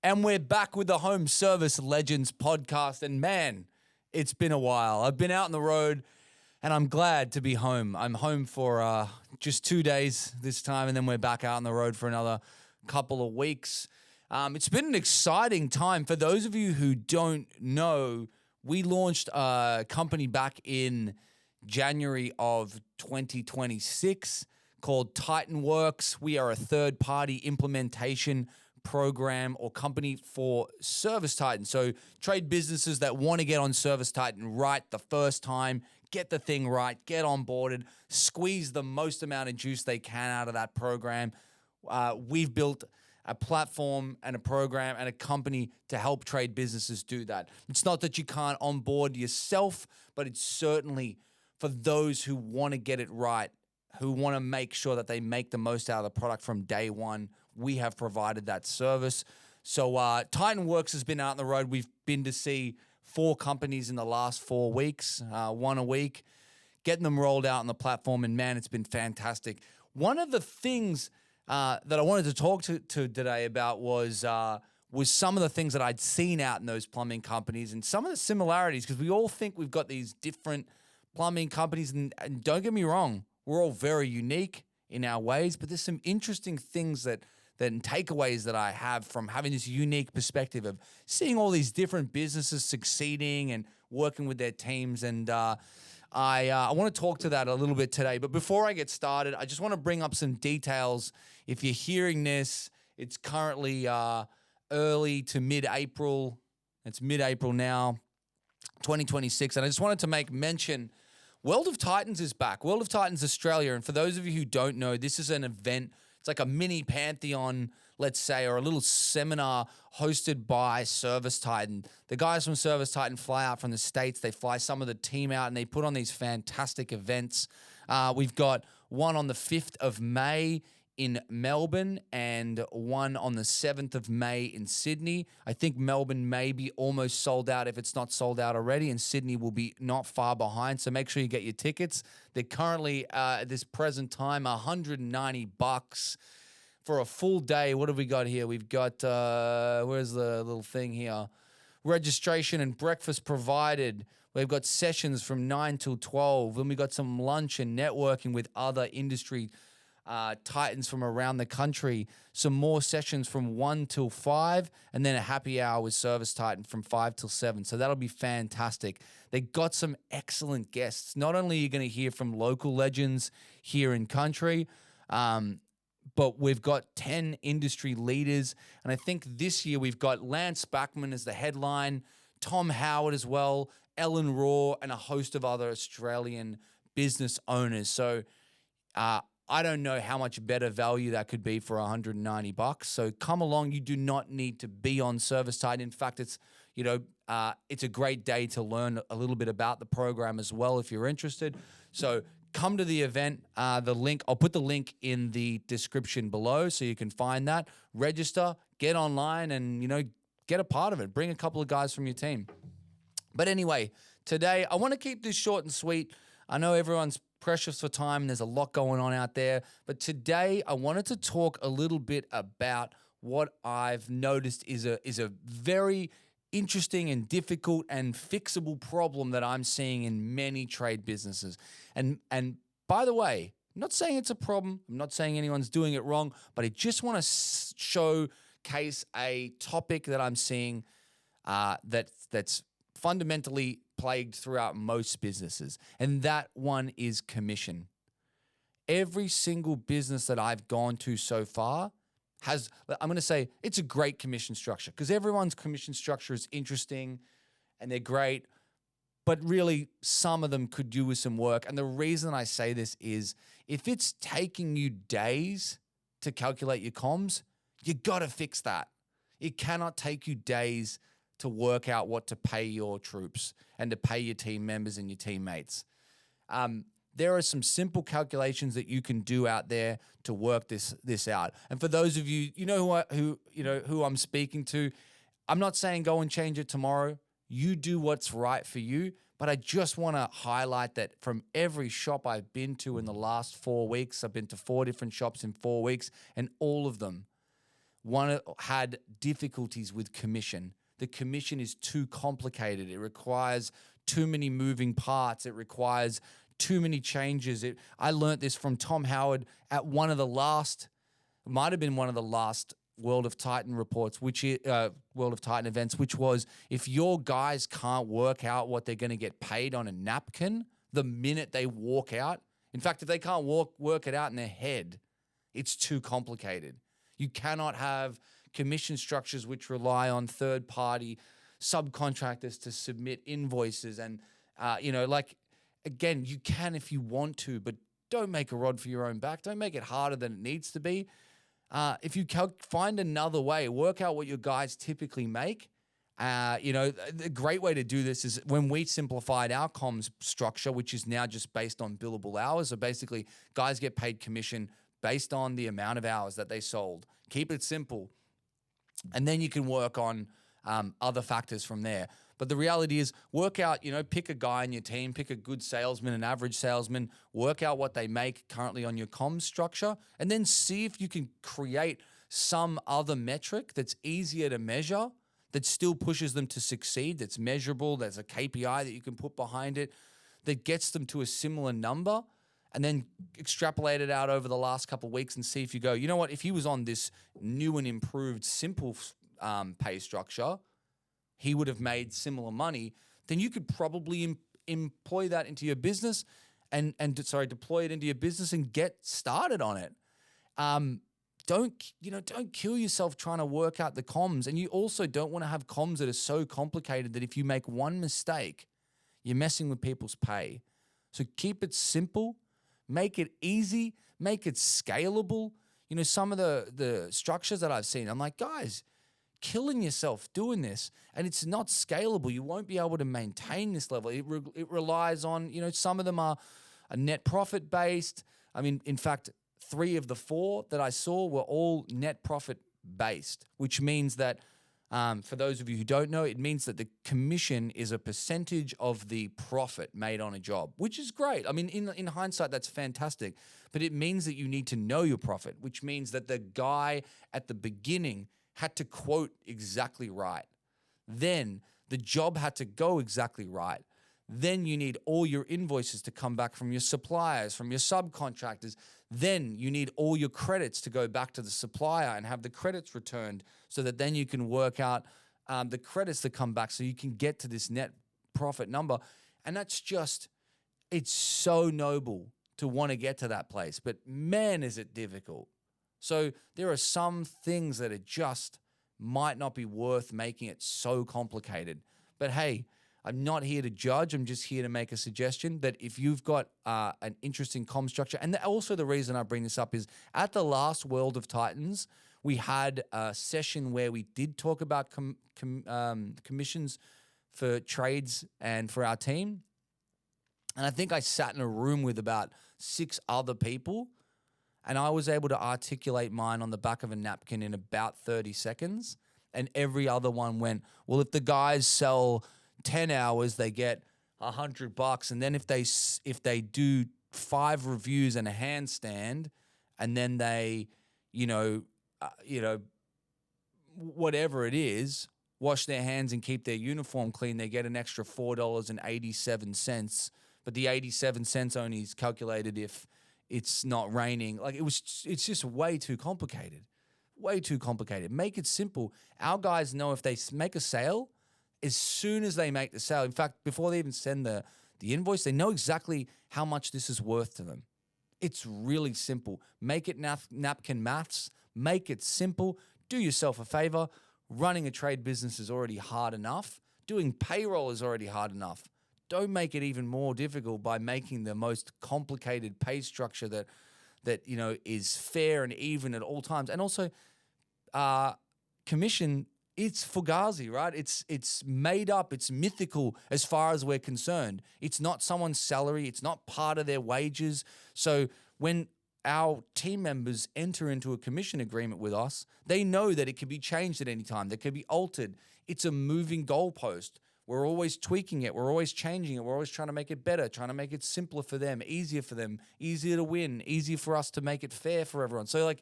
And we're back with the Home Service Legends podcast. And man, it's been a while. I've been out on the road and I'm glad to be home. I'm home for just 2 days this time, and then we're back out on the road for another couple of weeks. It's been an exciting time. For those of you who don't know, we launched a company back in January of 2026 called TitanWorks. We are a third-party implementation program or company for Service Titan. So trade businesses that want to get on Service Titan right the first time, get the thing right, get onboarded, squeeze the most amount of juice they can out of that program. We've built a platform and a program and a company to help trade businesses do that. It's not that you can't onboard yourself, but it's certainly for those who want to get it right, who want to make sure that they make the most out of the product from day one. We have provided that service. So TitanWorks has been out on the road. We've been to see 4 companies in the last 4 weeks, one a week, getting them rolled out on the platform. And man, it's been fantastic. One of the things that I wanted to talk to today about was some of the things that I'd seen out in those plumbing companies and some of the similarities, because we all think we've got these different plumbing companies. And don't get me wrong, we're all very unique in our ways, but there's some interesting things and takeaways that I have from having this unique perspective of seeing all these different businesses succeeding and working with their teams. And I want to talk to that a little bit today. But before I get started, I just want to bring up some details. If you're hearing this, it's currently early to mid-April. It's mid-April now, 2026. And I just wanted to make mention, World of Titans is back. World of Titans Australia. And for those of you who don't know, this is an event. It's like a mini Pantheon, let's say, or a little seminar hosted by Service Titan. The guys from Service Titan fly out from the States. They fly some of the team out, and they put on these fantastic events. We've got one on the 5th of May in Melbourne and one on the 7th of May in Sydney. I think Melbourne may be almost sold out if it's not sold out already, and Sydney will be not far behind. So make sure you get your tickets. They're currently, at this present time, $190 for a full day. What have we got here? We've got, where's the little thing here? Registration and breakfast provided. We've got sessions from 9 till 12. Then we got some lunch and networking with other industry Titans from around the country, some more sessions from 1 till 5, and then a happy hour with Service Titan from 5 till 7. So that'll be fantastic. They got some excellent guests. Not only are you going to hear from local legends here in country, but we've got 10 industry leaders. And I think this year we've got Lance Backman as the headline, Tom Howard as well, Ellen Raw, and a host of other Australian business owners. So, I don't know how much better value that could be for $190. So come along. You do not need to be on Service Titan. In fact, it's a great day to learn a little bit about the program as well if you're interested. So come to the event. I'll put the link in the description below so you can find that. Register, get online, and get a part of it. Bring a couple of guys from your team. But anyway, today I want to keep this short and sweet. I know everyone's precious for time, and there's a lot going on out there. But today, I wanted to talk a little bit about what I've noticed is a very interesting and difficult and fixable problem that I'm seeing in many trade businesses. And by the way, I'm not saying it's a problem. I'm not saying anyone's doing it wrong, but I just want to showcase a topic that I'm seeing that's fundamentally plagued throughout most businesses, and that one is commission. Every single business that I've gone to so far has, I'm going to say, it's a great commission structure, because everyone's commission structure is interesting and they're great, but really some of them could do with some work. And the reason I say this is, if it's taking you days to calculate your comms, you got to fix that. It cannot take you days to work out what to pay your troops and to pay your team members and your teammates. There are some simple calculations that you can do out there to work this out. And for those of you, who I'm speaking to, I'm not saying go and change it tomorrow. You do what's right for you. But I just want to highlight that from every shop I've been to in the last 4 weeks, I've been to 4 different shops in 4 weeks, and all of them had difficulties with commission. The commission is too complicated. It requires too many moving parts. It requires too many changes. I learned this from Tom Howard at one of the last, might have been one of the last World of Titan reports, World of Titan events, which was if your guys can't work out what they're going to get paid on a napkin the minute they walk out. In fact, if they can't work it out in their head, it's too complicated. You cannot have commission structures which rely on third-party subcontractors to submit invoices. And, again, you can if you want to, but don't make a rod for your own back. Don't make it harder than it needs to be. If you find another way, work out what your guys typically make. The great way to do this is when we simplified our comms structure, which is now just based on billable hours. So basically, guys get paid commission based on the amount of hours that they sold. Keep it simple. And then you can work on other factors from there. But the reality is work out, pick a guy in your team, pick a good salesman, an average salesman, work out what they make currently on your comms structure, and then see if you can create some other metric that's easier to measure, that still pushes them to succeed, that's measurable, there's a KPI that you can put behind it, that gets them to a similar number, and then extrapolate it out over the last couple of weeks and see if you go, you know what, if he was on this new and improved simple pay structure, he would have made similar money, then you could probably employ that into your business and deploy it into your business and get started on it. Don't kill yourself trying to work out the comms. And you also don't want to have comms that are so complicated that if you make one mistake, you're messing with people's pay. So keep it simple, make it easy, make it scalable. Some of the structures that I've seen, I'm like, guys, killing yourself doing this, and it's not scalable. You won't be able to maintain this level. It relies on, some of them are net profit based. I mean, in fact, 3 of the 4 that I saw were all net profit based, which means that for those of you who don't know, it means that the commission is a percentage of the profit made on a job, which is great. I mean, in hindsight, that's fantastic. But it means that you need to know your profit, which means that the guy at the beginning had to quote exactly right. Then the job had to go exactly right. Then you need all your invoices to come back from your suppliers, from your subcontractors. Then you need all your credits to go back to the supplier and have the credits returned so that then you can work out the credits that come back so you can get to this net profit number. And that's it's so noble to want to get to that place. But man, is it difficult. So there are some things that might not be worth making it so complicated. But hey, I'm not here to judge. I'm just here to make a suggestion that if you've got an interesting comm structure, and also the reason I bring this up is at the last World of Titans, we had a session where we did talk about commissions for trades and for our team. And I think I sat in a room with about 6 other people, and I was able to articulate mine on the back of a napkin in about 30 seconds. And every other one went, well, if the guys sell 10 hours, they get $100. And then if they do 5 reviews and a handstand, and then they, whatever it is, wash their hands and keep their uniform clean, they get an extra $4.87. But the 87 cents only is calculated if it's not raining. Like it's just way too complicated. Way too complicated. Make it simple. Our guys know if they make a sale, as soon as they make the sale, in fact, before they even send the invoice, they know exactly how much this is worth to them. It's really simple. Make it napkin maths. Make it simple. Do yourself a favor. Running a trade business is already hard enough. Doing payroll is already hard enough. Don't make it even more difficult by making the most complicated pay structure that is fair and even at all times. And also, commission, it's fugazi, right? It's made up. It's mythical as far as we're concerned. It's not someone's salary. It's not part of their wages. So when our team members enter into a commission agreement with us, they know that it can be changed at any time. That can be altered. It's a moving goalpost. We're always tweaking it. We're always changing it. We're always trying to make it better, trying to make it simpler for them, easier to win, easier for us to make it fair for everyone. So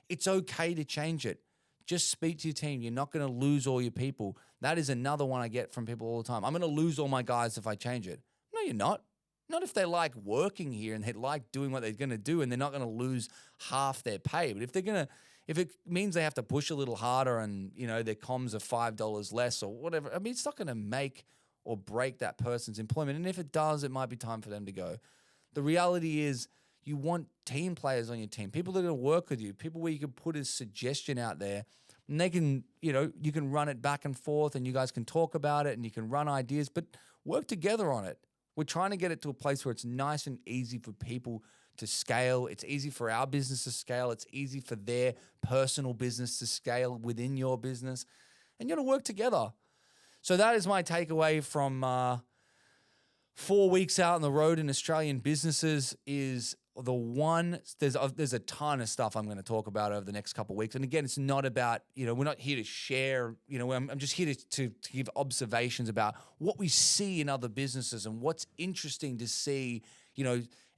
it's okay to change it. Just speak to your team. You're not going to lose all your people. That is another one I get from people all the time. I'm going to lose all my guys if I change it. No, you're not. Not if they like working here and they like doing what they're going to do, and they're not going to lose half their pay. But if it means they have to push a little harder and, their comms are $5 less or whatever, I mean, it's not going to make or break that person's employment. And if it does, it might be time for them to go. The reality is you want team players on your team, people that are going to work with you, people where you can put a suggestion out there and they can, you can run it back and forth and you guys can talk about it and you can run ideas, but work together on it. We're trying to get it to a place where it's nice and easy for people to scale. It's easy for our business to scale. It's easy for their personal business to scale within your business. And you got to work together. So that is my takeaway from 4 weeks out on the road in Australian businesses is there's a ton of stuff I'm going to talk about over the next couple of weeks. And again, it's not about, we're not here to share, I'm just here to give observations about what we see in other businesses and what's interesting to see,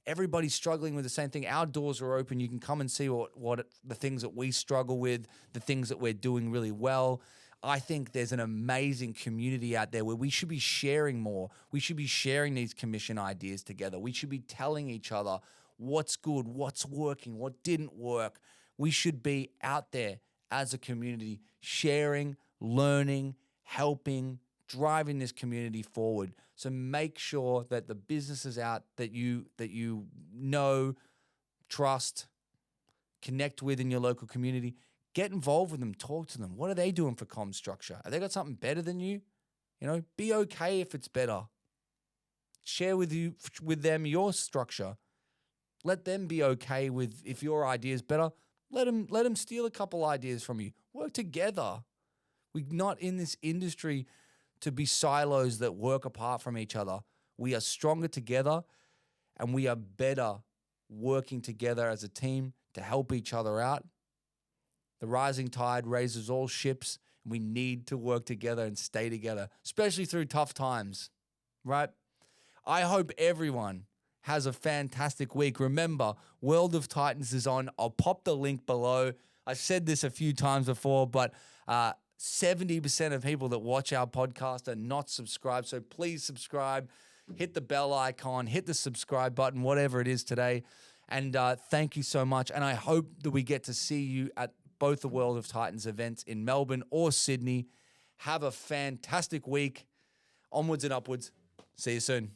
everybody's struggling with the same thing. Our doors are open. You can come and see what the things that we struggle with, the things that we're doing really well. I think there's an amazing community out there where we should be sharing more. We should be sharing these commission ideas together. We should be telling each other what's good, what's working, what didn't work. We should be out there as a community, sharing, learning, helping, driving this community forward. So make sure that the businesses out that you know, trust, connect with in your local community, get involved with them, talk to them. What are they doing for comm structure? Have they got something better than you? Be okay if it's better. Share with them your structure. Let them be okay with if your idea is better. Let them steal a couple ideas from you. Work together. We're not in this industry to be silos that work apart from each other. We are stronger together, and we are better working together as a team to help each other out. The rising tide raises all ships, and we need to work together and stay together, especially through tough times, right? I hope everyone has a fantastic week. Remember, World of Titans is on. I'll pop the link below. I've said this a few times before, but 70% of people that watch our podcast are not subscribed. So please subscribe, hit the bell icon, hit the subscribe button, whatever it is today. And thank you so much. And I hope that we get to see you at both the World of Titans events in Melbourne or Sydney. Have a fantastic week. Onwards and upwards. See you soon.